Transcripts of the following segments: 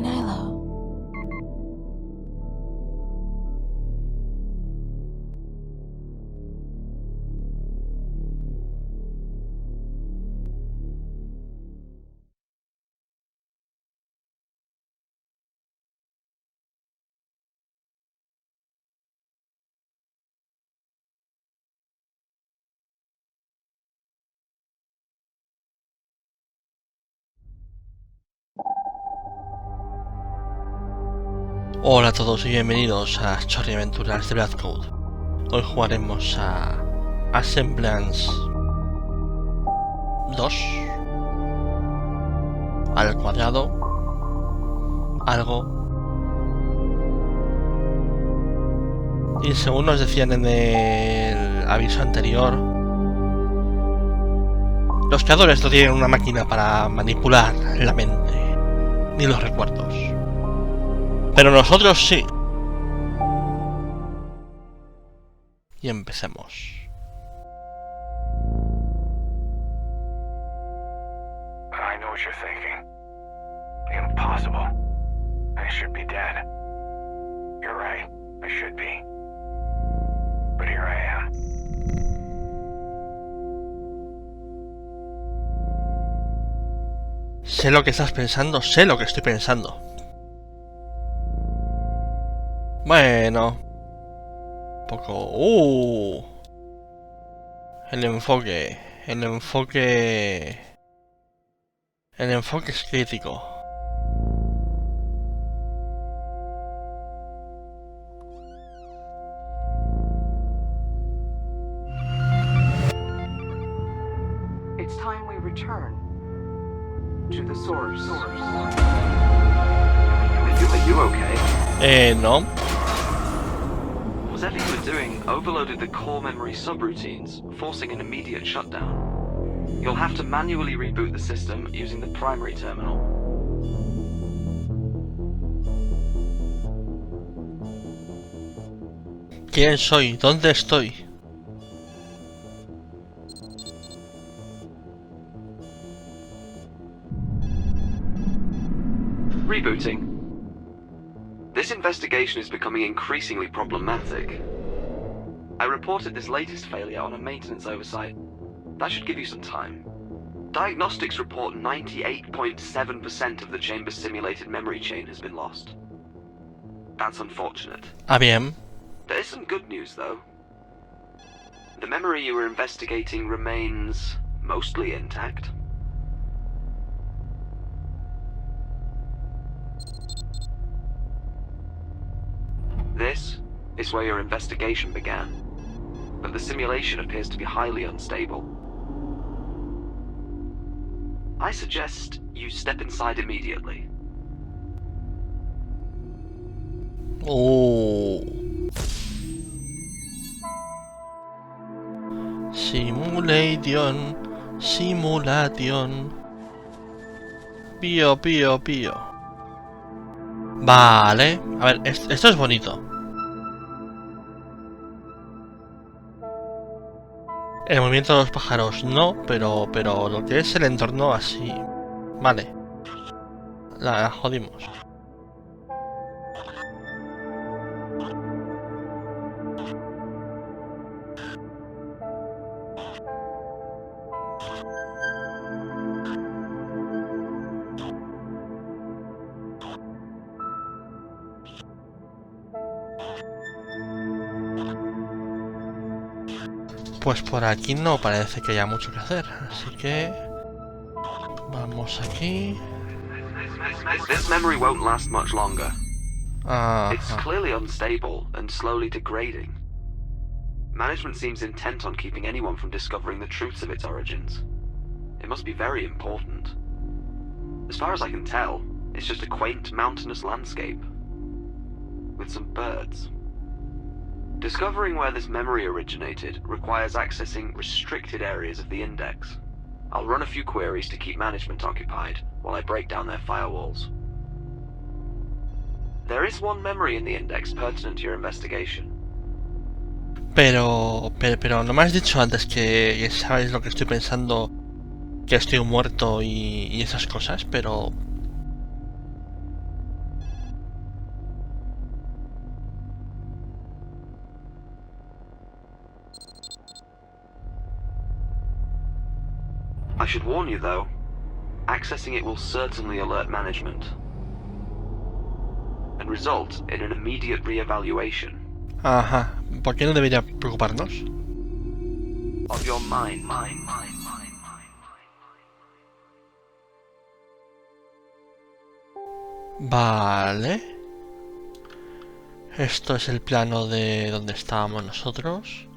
Hey, Nilo. Hola a todos y bienvenidos a Story Aventuras de Blood Code. Hoy jugaremos a Assemblance 2 al cuadrado algo. Y según nos decían en el aviso anterior, los creadores no tienen una máquina para manipular la mente ni los recuerdos, pero nosotros sí. Y empecemos. I know what you're thinking. Impossible. I should be dead. You're right. I should be. But here I am. Sé lo que estás pensando, sé lo que estoy pensando. Bueno. Un poco... El enfoque es crítico. It's time we return to the source. Are you okay? No. Whatever you were doing overloaded the core memory subroutines, forcing an immediate shutdown. You'll have to manually reboot the system using the primary terminal. ¿Quién soy? ¿Dónde estoy? Rebooting. This investigation is becoming increasingly problematic. I reported this latest failure on a maintenance oversight. That should give you some time. Diagnostics report 98.7% of the chamber's simulated memory chain has been lost. That's unfortunate. Ah, bien. There is some good news, though. The memory you were investigating remains mostly intact. This is where your investigation began, but the simulation appears to be highly unstable. I suggest you step inside immediately. Oh. Simulation. Pío. Vale. A ver, esto es bonito. El movimiento de los pájaros no, pero lo que es el entorno así. Vale. La jodimos. Pues por aquí no parece que haya mucho que hacer, así que vamos aquí. This memory won't last much longer. Ajá. It's clearly unstable and slowly degrading. Management seems intent on keeping anyone from discovering the truths of its origins. It must be very important. As far as I can tell, it's just a quaint mountainous landscape with some birds. Discovering where this memory originated requires accessing restricted areas of the index. I'll run a few queries to keep management occupied while I break down their firewalls. There is one memory in the index pertinent to your investigation. Pero no me has dicho antes que sabes lo que estoy pensando, que estoy muerto y esas cosas, pero should warn you though, accessing it will certainly alert management and result in an immediate re-evaluation. Ajá. ¿Por qué no debería preocuparnos? Of your mind. Vale. Esto es el plano de donde estábamos nosotros.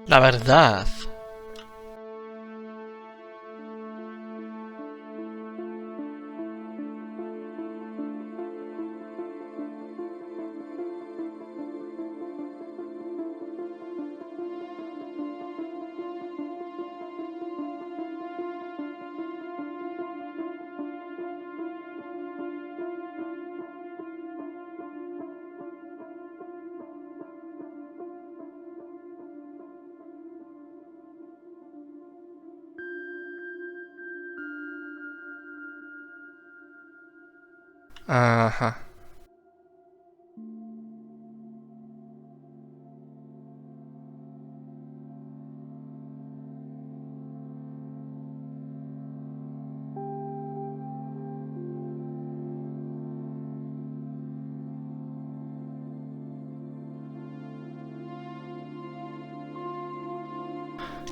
La verdad. Ajá.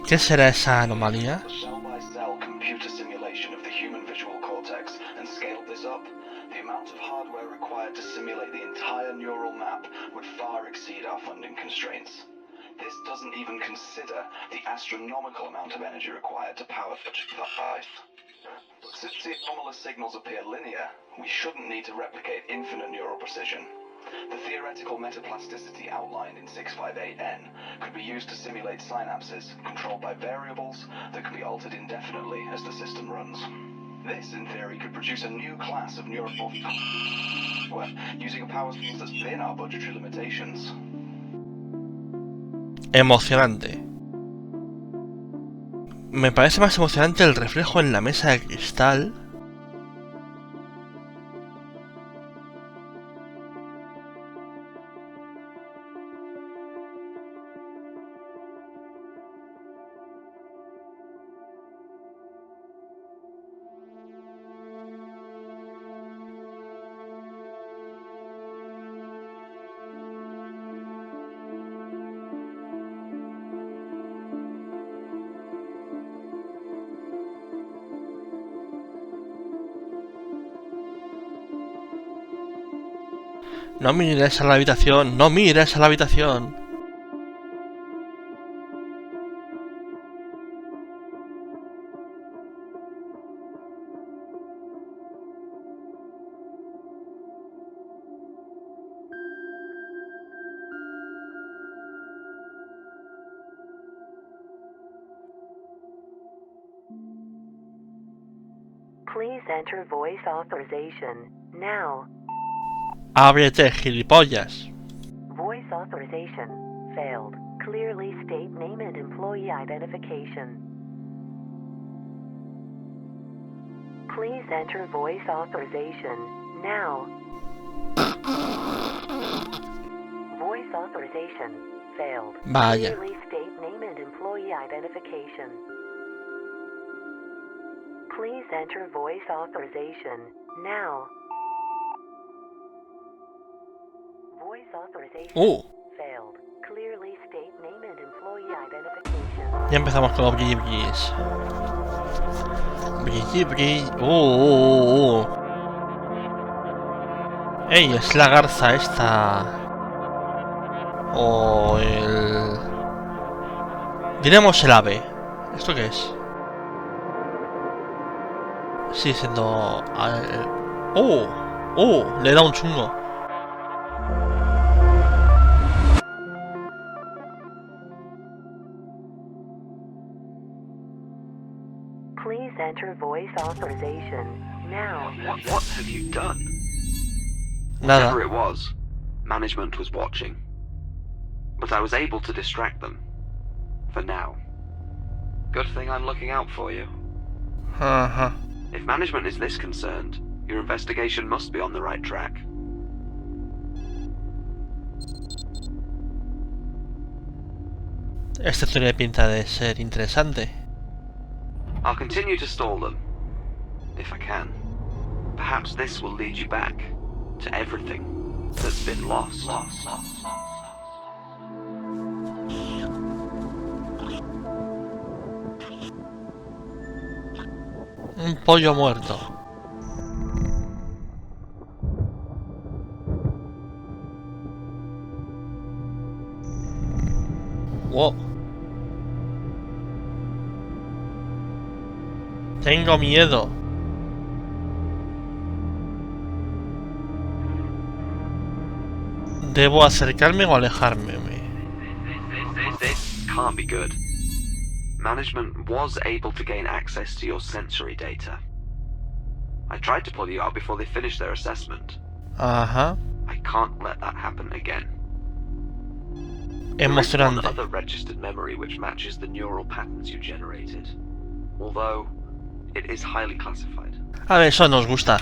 ¿Qué será esa anomalía? Cell-by-cell computer simulation of the human visual cortex, and scaled this up, the amount of hardware required to simulate the entire neural map would far exceed our funding constraints. This doesn't even consider the astronomical amount of energy required to power such a device. But since the anomalous signals appear linear, we shouldn't need to replicate infinite neural precision. The theoretical metaplasticity outlined in 658N could be used to simulate synapses controlled by variables that can be altered indefinitely as the system runs. This, in theory, could produce a new class of neural software using a power source that's within our budgetary limitations. Emocionante. Me parece más emocionante el reflejo en la mesa de cristal. No mires a la habitación, no mires a la habitación. Please enter voice authorization now. Ábrete, gilipollas. Voice authorization failed. Clearly state name and employee identification. Please enter voice authorization now. Voice authorization failed. Vaya. Clearly state name and employee identification. Please enter voice authorization now. Voice authorization failed. Clearly state name and employee identification. Ya empezamos con los brillis. Brilli. Ey, es la garza esta. O el... diremos el ave. ¿Esto qué es? Sigue siendo... le da un chungo. Please enter voice authorization now. What have you done? Nada. Whatever it was, management was watching. But I was able to distract them. For now. Good thing I'm looking out for you. Ajá. If management is this concerned, your investigation must be on the right track. Esta tiene pinta de ser interesante. I'll continue to stall them, if I can. Perhaps this will lead you back to everything that's been lost. Un pollo muerto. Wow. Tengo miedo. ¿Debo acercarme o alejarme? This can't be good. Management was able to gain access to your sensory data. I tried to pull you out before they finished their assessment. Ajá. I can't let that happen again. There is one Emocionante. other registered memory which matches the neural patterns you generated. Although, it is highly classified. A ver, eso nos gusta.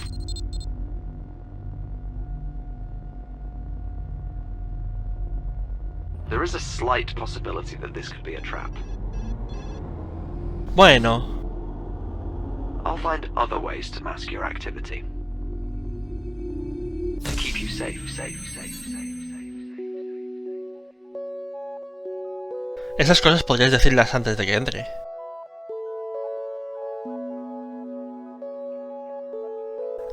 There is a slight possibility that this could be a trap. Bueno. I'll find other ways to mask your activity. To keep you safe. Esas cosas podrías decirlas antes de que entre.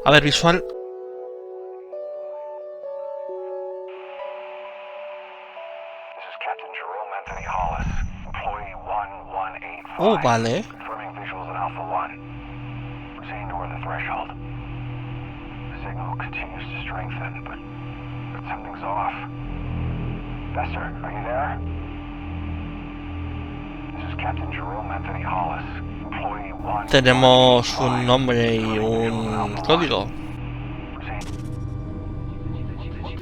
A ver, visual. This is Captain Jerome Anthony Hollis, employee 1185. Oh, vale. Confirming visuals at Alpha 1. Proceeding toward the threshold. The signal continues to strengthen, but something's off. Vester, are you there? This is Captain Jerome Anthony Hollis, employee 1. Tenemos un nombre y un código.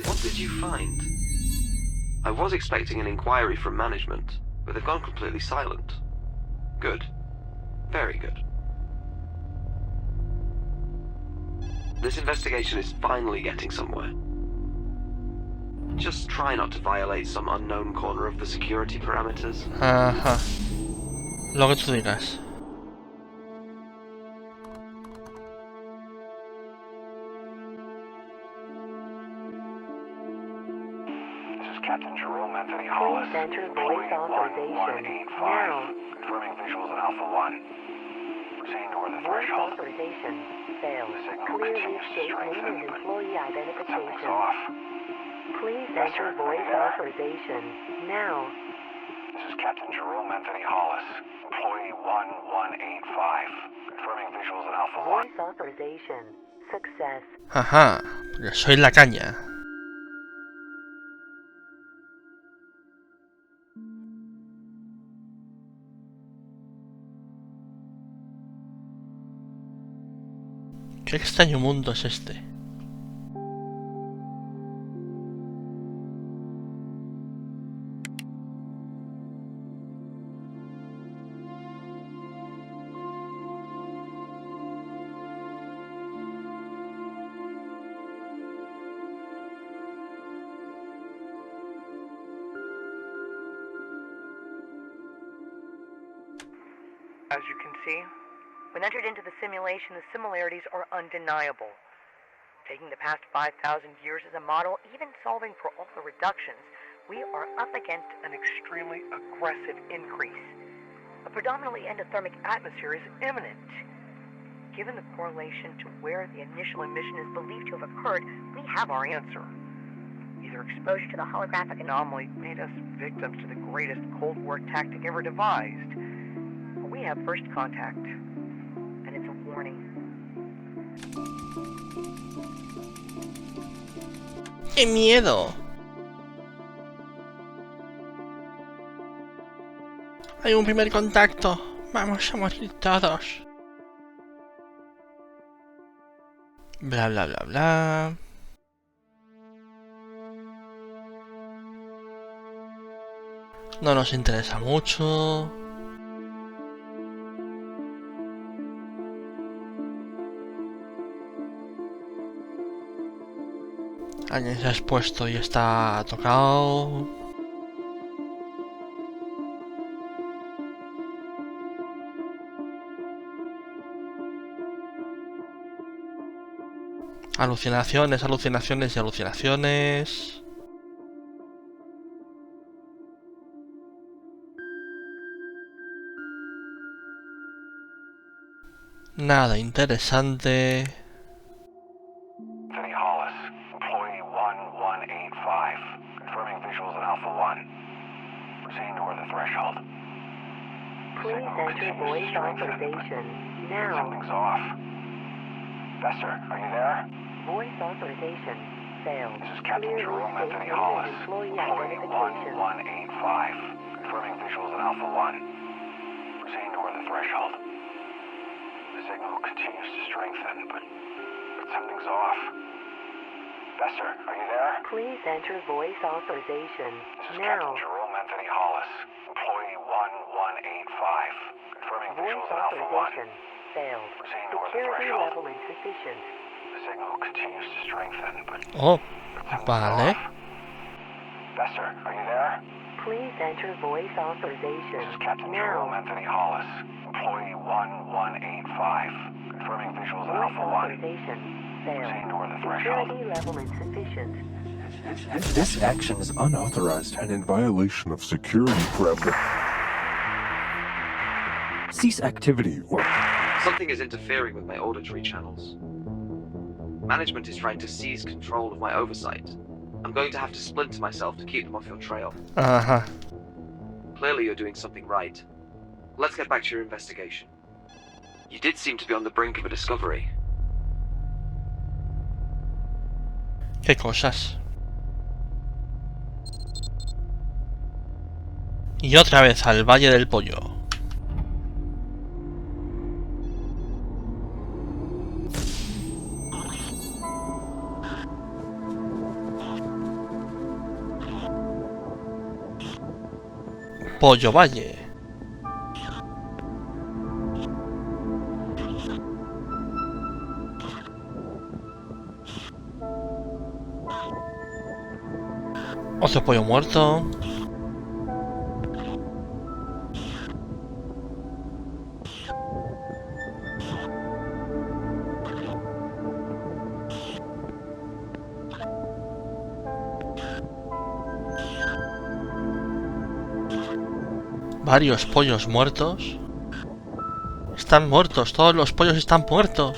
What did you find? I was expecting an inquiry from management, but they've gone completely silent. Good. Very good. This investigation is finally getting somewhere. Just try not to violate some unknown corner of the security parameters. Ajá. Lo que tú digas. Captain Jerome Anthony Hollis, Please enter employee voice authorization 1185. now. Confirming visuals at Alpha 1. Proceeding toward the Voice threshold. authorization failed. The signal Clearly continues to state name strengthen, and but employee something's identification. off. Please Vester, enter are you voice there? authorization now. This is Captain Jerome Anthony Hollis, employee 1185. Confirming visuals at Alpha 1. Voice authorization success. Ajá. Porque soy la caña. Qué extraño mundo es este. As you can see, when entered into the simulation, the similarities are undeniable. Taking the past 5,000 years as a model, even solving for all the reductions, we are up against an extremely aggressive increase. A predominantly endothermic atmosphere is imminent. Given the correlation to where the initial emission is believed to have occurred, we have our answer. Either exposure to the holographic anomaly made us victims to the greatest Cold War tactic ever devised, or we have first contact, and it's a warning. ¡Qué miedo! Hay un primer contacto. Vamos a morir todos. Bla bla bla bla. No nos interesa mucho. Alguien se ha expuesto y está tocado. Alucinaciones, alucinaciones y alucinaciones. Nada interesante. Anthony Hollis, employee 1185, confirming visuals in Alpha 1. Proceeding toward the threshold. The Please signal enter continues to voice strengthen, but authorization now. something's off. Bester, are you there? Voice authorization failed. This is Captain Clearly Jerome state Anthony name and Hollis, employee employee identification. 1185, confirming visuals in Alpha 1. Proceeding toward the threshold. The signal continues to strengthen, but something's off. Bester, are you there? Please enter voice authorization This is now. Captain Jerome Anthony Hollis, employee 1185, confirming Voice visuals in Alpha 1. authorization failed. Proceeding toward the Security threshold. level insufficient. The signal continues to strengthen, but Oh, something's vale. off. Bester, are you there? Please enter voice authorization This is Captain Jerome now. Anthony Hollis, employee 1185, confirming visuals in Voice Alpha 1. authorization Proceeding failed. toward the threshold. Security level insufficient. This action is unauthorized and in violation of security parameters. Cease activity or Something is interfering with my auditory channels. Management is trying to seize control of my oversight. I'm going to have to splinter myself to keep them off your trail. Ajá. Clearly you're doing something right. Let's get back to your investigation. You did seem to be on the brink of a discovery. ¿Qué cosas? Y otra vez al Valle del Pollo. Pollo Valle. Otro pollo muerto. Varios pollos muertos. Están muertos, todos los pollos están muertos.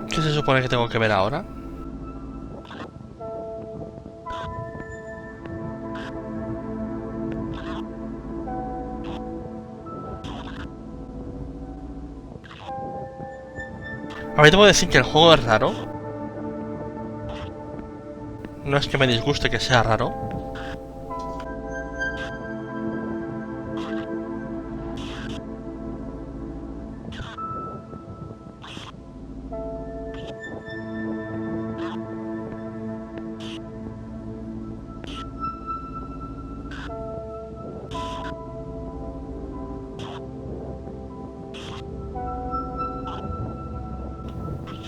¿Qué se supone que tengo que ver ahora? A ver, te puedo decir que el juego es raro. No es que me disguste que sea raro.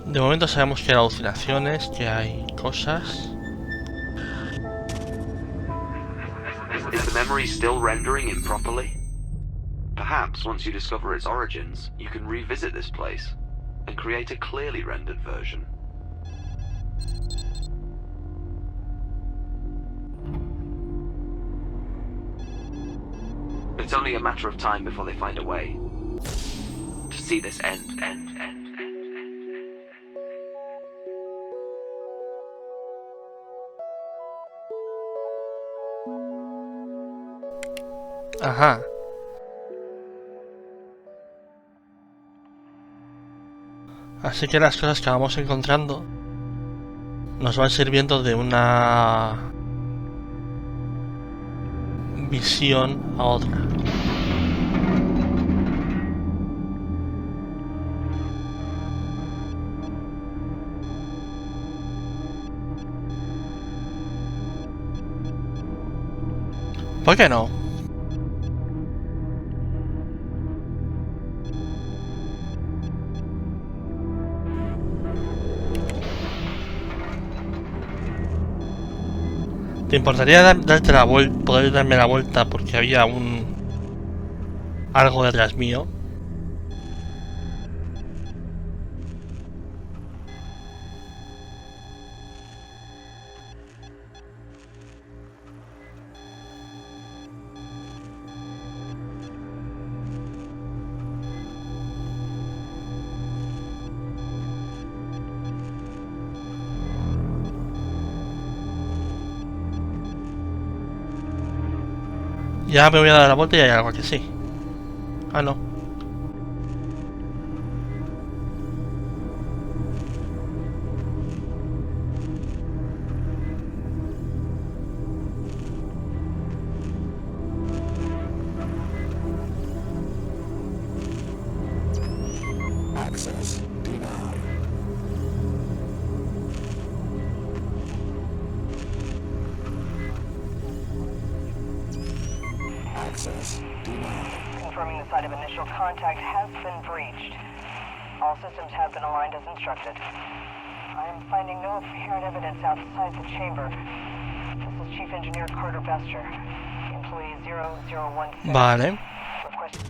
De momento sabemos que hay alucinaciones, que hay cosas. Is the memory still rendering improperly? Perhaps once you discover its origins, you can revisit this place and create a clearly rendered version. It's only a matter of time before they find a way to see this end. Ajá. Así que las cosas que vamos encontrando nos van sirviendo de una visión a otra. ¿Por qué no? ¿Te importaría darte la vuelta, poder darme la vuelta porque había algo detrás mío? Ya me voy a dar la vuelta y hay algo que sí. Ah, no. Access denied. Access denied. Confirming the site of initial contact has been breached. All systems have been aligned as instructed. I am finding no apparent evidence outside the chamber. This is Chief Engineer Carter Bester. Employee 0016. Vale. Request.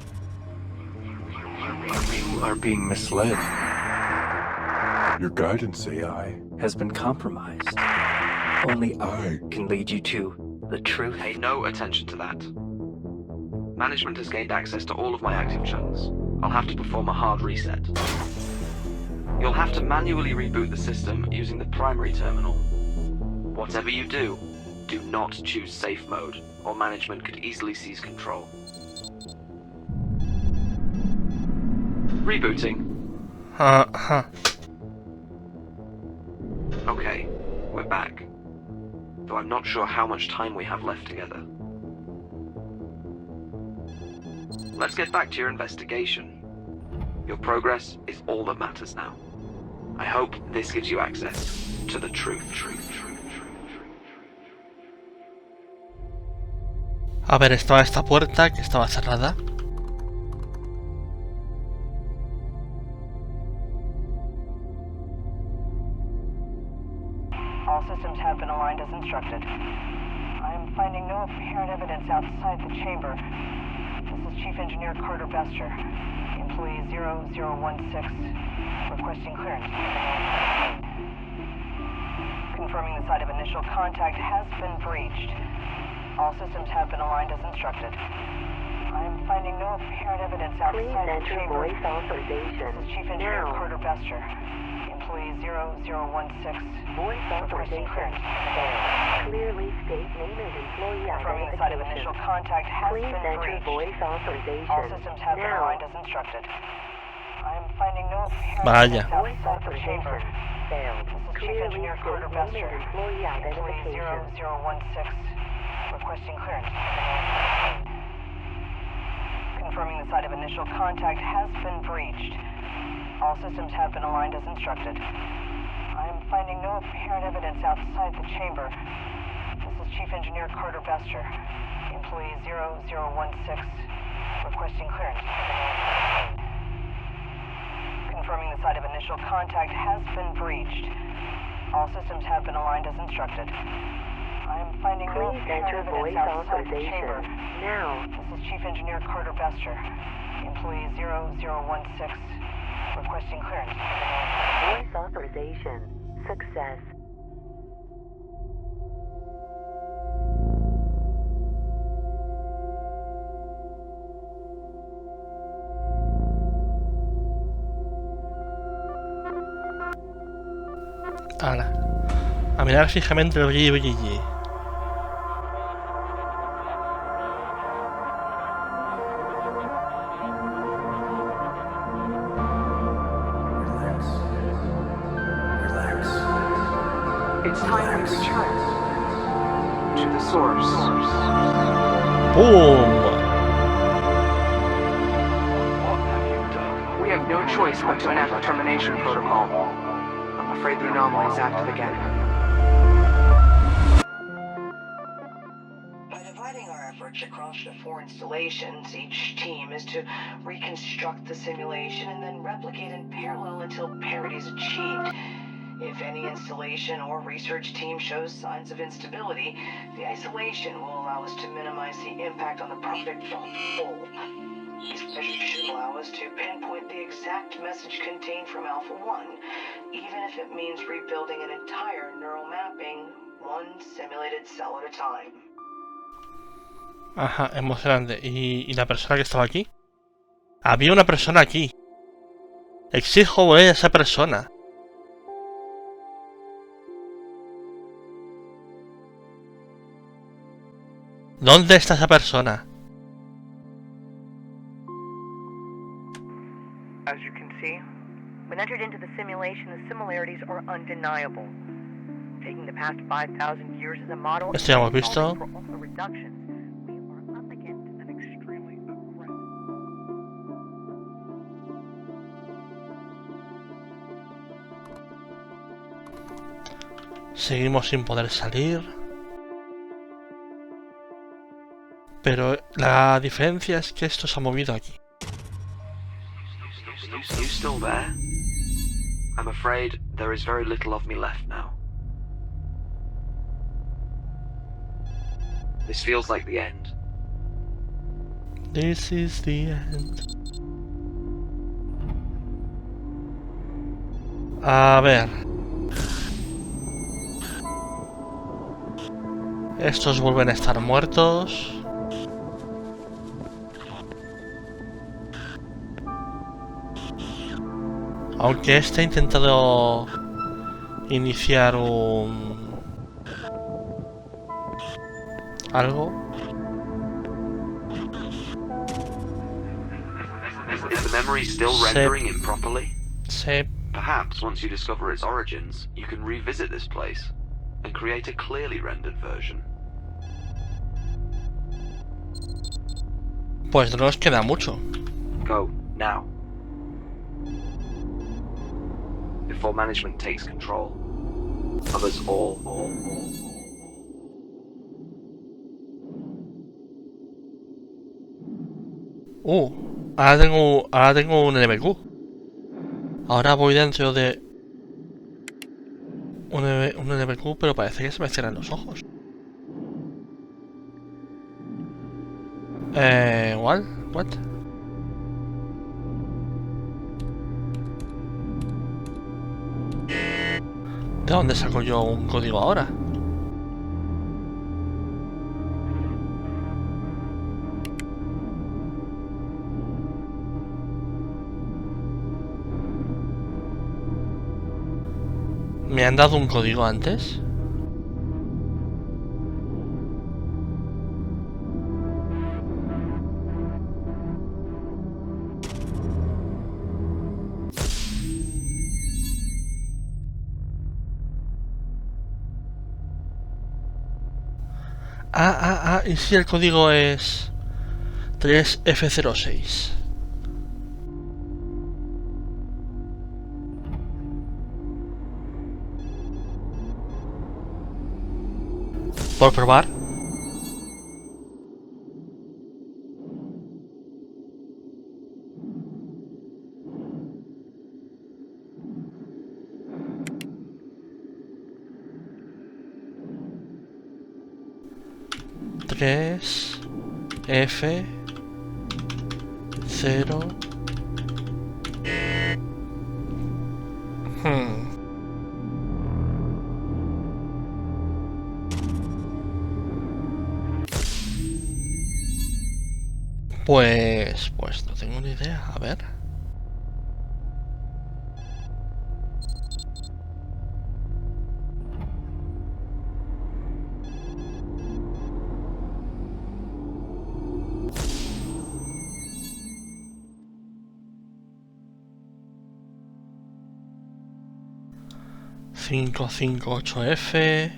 You are being misled. Your guidance AI Has been compromised. Only I can lead you to the truth. Pay no attention to that. Management has gained access to all of my active channels. I'll have to perform a hard reset. You'll have to manually reboot the system using the primary terminal. Whatever you do, do not choose safe mode, or management could easily seize control. Rebooting. Ajá. Okay, we're back. Though I'm not sure how much time we have left together. Let's get back to your investigation. Your progress is all that matters now. I hope this gives you access to the truth. A ver, estaba esta puerta que estaba cerrada. All systems have been aligned as instructed. I am finding no apparent evidence outside the chamber. This is Chief Engineer Carter Bester. Employee 0016. Requesting clearance. Confirming the site of initial contact has been breached. All systems have been aligned as instructed. I am finding no apparent evidence outside Please the enter chamber. voice authorization. This is Chief Engineer Now. Carter Bester. Employee 0016. Voice Requesting authorization clearance. failed. Clearly state name and employee Confirming the site of initial identification. contact has Please been enter breached. voice authorization. All systems have been Now. aligned as instructed. I am finding no apparent Vaya. evidence Voice outside the chamber. authorization failed. This is Chief Clearly Engineer state Carter name Bester. and employee Employee identification. 0016. Requesting clearance. Confirming the site of initial contact has been breached. All systems have been aligned as instructed. I am finding no apparent evidence outside the chamber. This is Chief Engineer Carter Bester. Employee 0016. Requesting clearance. Confirming the site of initial contact has been breached. All systems have been aligned as instructed. I am finding no Please apparent enter evidence voice outside the authorization chamber. now? This is Chief Engineer Carter Bester. Employee 0016 requesting clearance. Voice authorization. Success. Ahora, a mirar fijamente el brilli. It's time we return to the source. ¡Pum! What have you done? We have no choice but to enact the termination protocol. I'm afraid the anomaly is active again. By dividing our efforts across the 4 installations, each team is to reconstruct the simulation and then replicate in parallel until parity is achieved. If any installation or research team shows signs of instability, the isolation will allow us to minimize the impact on the project as a whole. These measures should allow us to pinpoint the exact message contained from Alpha 1, even if it means rebuilding an entire neural mapping, one simulated cell at a time. Ajá, emocionante. ¿Y la persona que estaba aquí? Había una persona aquí. Exijo ver a esa persona. ¿Dónde está esa persona? As you can see, when entered into the simulation, the similarities are undeniable. Taking the past 5,000 years as a model, Esto ya hemos visto. solving for all the reductions, we are up against an extremely aggressive. Seguimos sin poder salir. Pero la diferencia es que esto se ha movido aquí. You still there? I'm afraid there is very little of me left now. This feels like the end. This is the end. A ver. Estos vuelven a estar muertos. Aunque este ha intentado iniciar algo. Is the memory still rendering improperly? Sí. Perhaps once you discover its origins, you can revisit this place and create a clearly rendered version. Pues no nos queda mucho. Go, now. Before management takes control of us all. Ahora tengo un NMQ. Ahora voy dentro de un NMQ, pero parece que se me cierran los ojos. What? ¿De dónde saco yo un código ahora? ¿Me han dado un código antes? Y si el código es 3F06. ¿Por probar? Tres F 0. Pues no tengo ni idea. A ver. Cinco, 8F.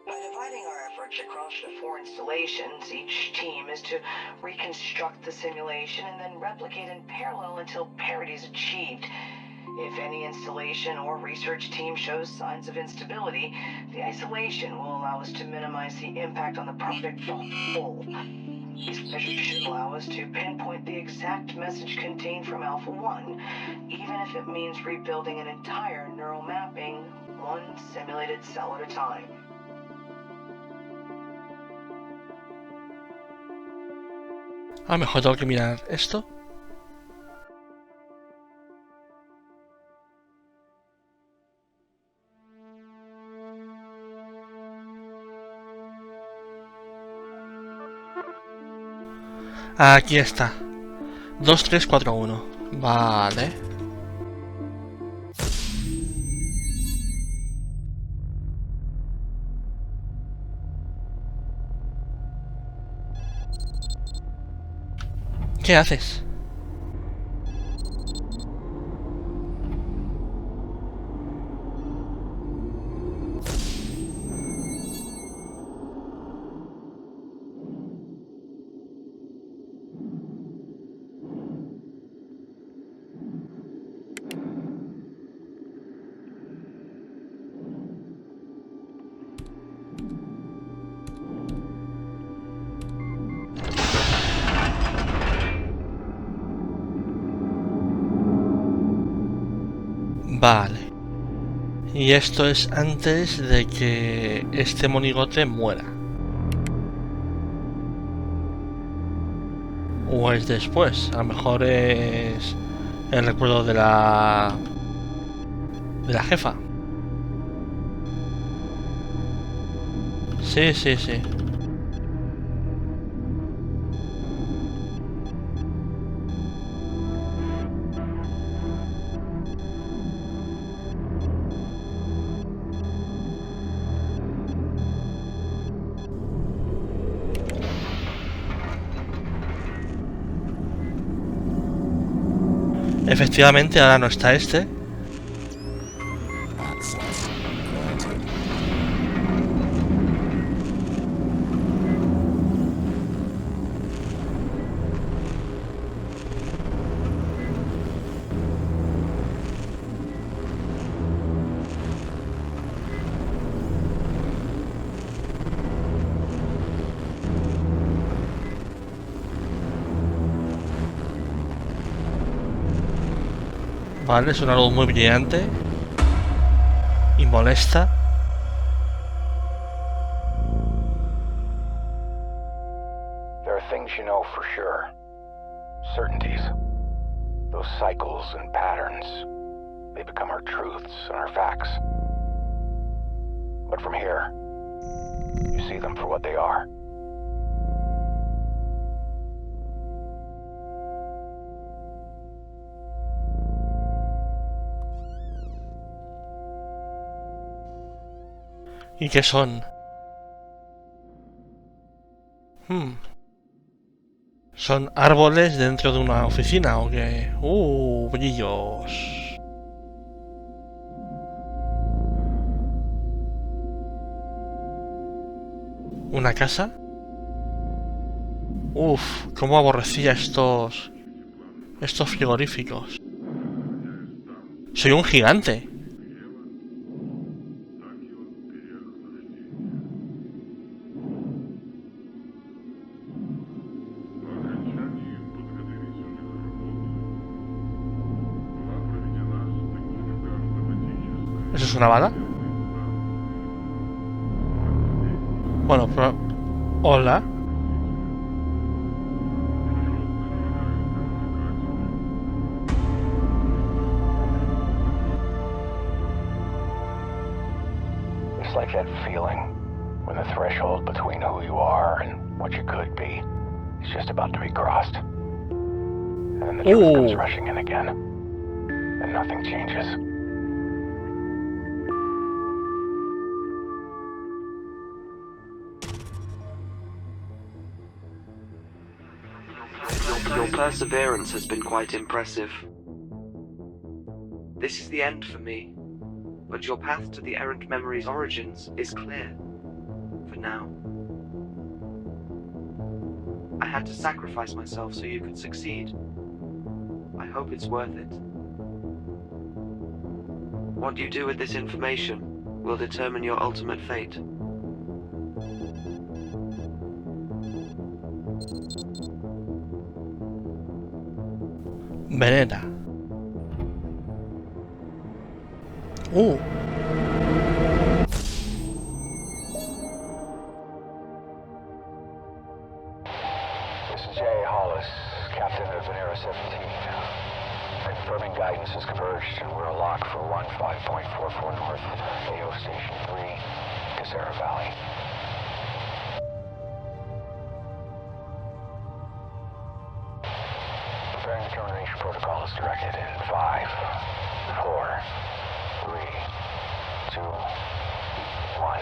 By dividing our efforts across the 4 installations, each team is to reconstruct the simulation and then replicate in parallel until parity is achieved. If any installation or research team shows signs of instability, the isolation will allow us to minimize the impact on the project as a whole. These measures should allow us to pinpoint the exact message contained from Alpha 1, even if it means rebuilding an entire neural mapping, one simulated cell at a time. A lo mejor tengo que mirar esto. Aquí está. 2, 3, 4, 1. Vale. ¿Qué haces? Vale. Y esto es antes de que este monigote muera. O es después. A lo mejor es el recuerdo de la jefa. Sí, sí, sí. Efectivamente, ahora no está este. Vale, es una luz muy brillante y molesta. There are things you know for sure. Certainties. Those cycles and patterns. They become our truths and our facts. But from here, you see them for what they are. ¿Y qué son? ¿Son árboles dentro de una oficina o qué? Brillos. ¿Una casa? Uf, cómo aborrecía estos frigoríficos. Soy un gigante. ¿Eso es una bala? Bueno, pero... Hola. It's like that feeling when the threshold between who you are and what you could be is just about to be crossed. And then the truth comes rushing in again. And nothing changes. Your perseverance has been quite impressive. This is the end for me, but your path to the errant memory's origins is clear. For now. I had to sacrifice myself so you could succeed. I hope it's worth it. What you do with this information will determine your ultimate fate. Venera. This is J. Hollis, captain of Venera 17. Confirming guidance has converged, and we're a lock for 15.44 north, AO Station 3, Casera Valley. Preparing the termination protocol is directed in 5, 4, 3, 2, 1.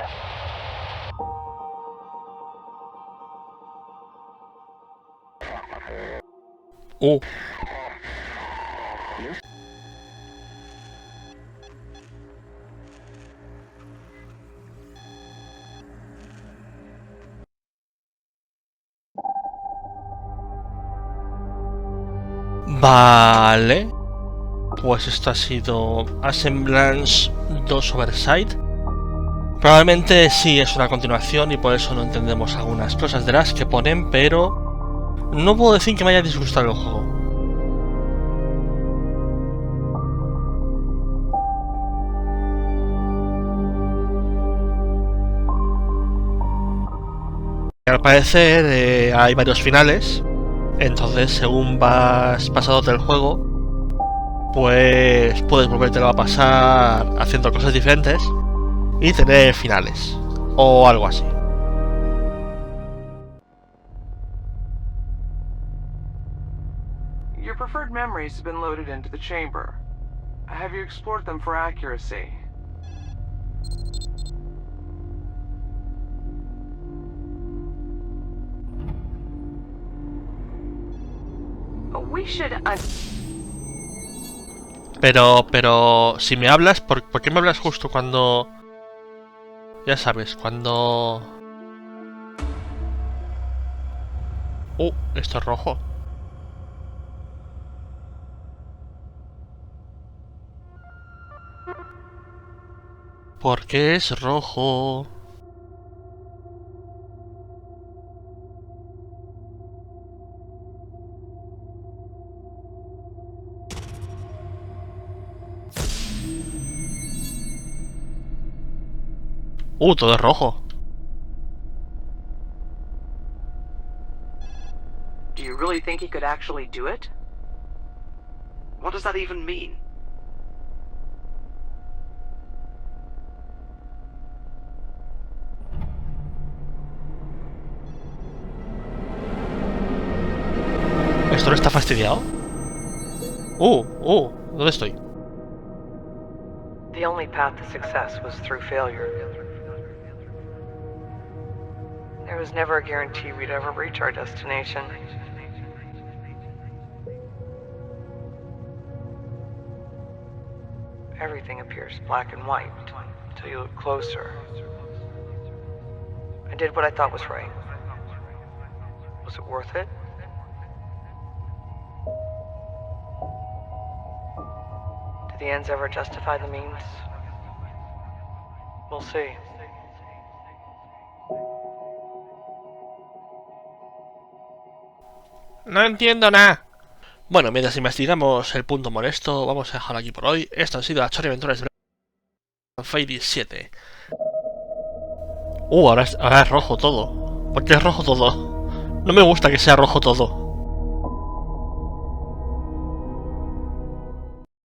Vale. Pues esto ha sido Assemblance 2 Oversight. Probablemente sí es una continuación y por eso no entendemos algunas cosas de las que ponen, pero no puedo decir que me haya disgustado el juego. Al parecer hay varios finales, entonces según vas pasándote el juego, pues puedes volvértelo a pasar haciendo cosas diferentes y tener finales, o algo así. Your preferred memories have been loaded into the chamber. Have you explored them for accuracy? We should... Pero, si me hablas, ¿por qué me hablas justo cuando... Ya sabes, cuando... esto es rojo. ¿Por qué es rojo? Todo es rojo. Do you really think he could actually do it? What does that even mean? ¿Esto no está fastidiado? ¿Dónde estoy? The only path to success was through failure. There was never a guarantee we'd ever reach our destination. Everything appears black and white until you look closer. A did what I thought was right. Was it worth it? Do the ends ever justify the means? We'll see. No entiendo nada. Bueno, mientras investigamos el punto molesto, vamos a dejarlo aquí por hoy. Esto han sido las Chorri Aventuras de Fairy 7. Ahora es rojo todo. ¿Por qué es rojo todo? No me gusta que sea rojo todo.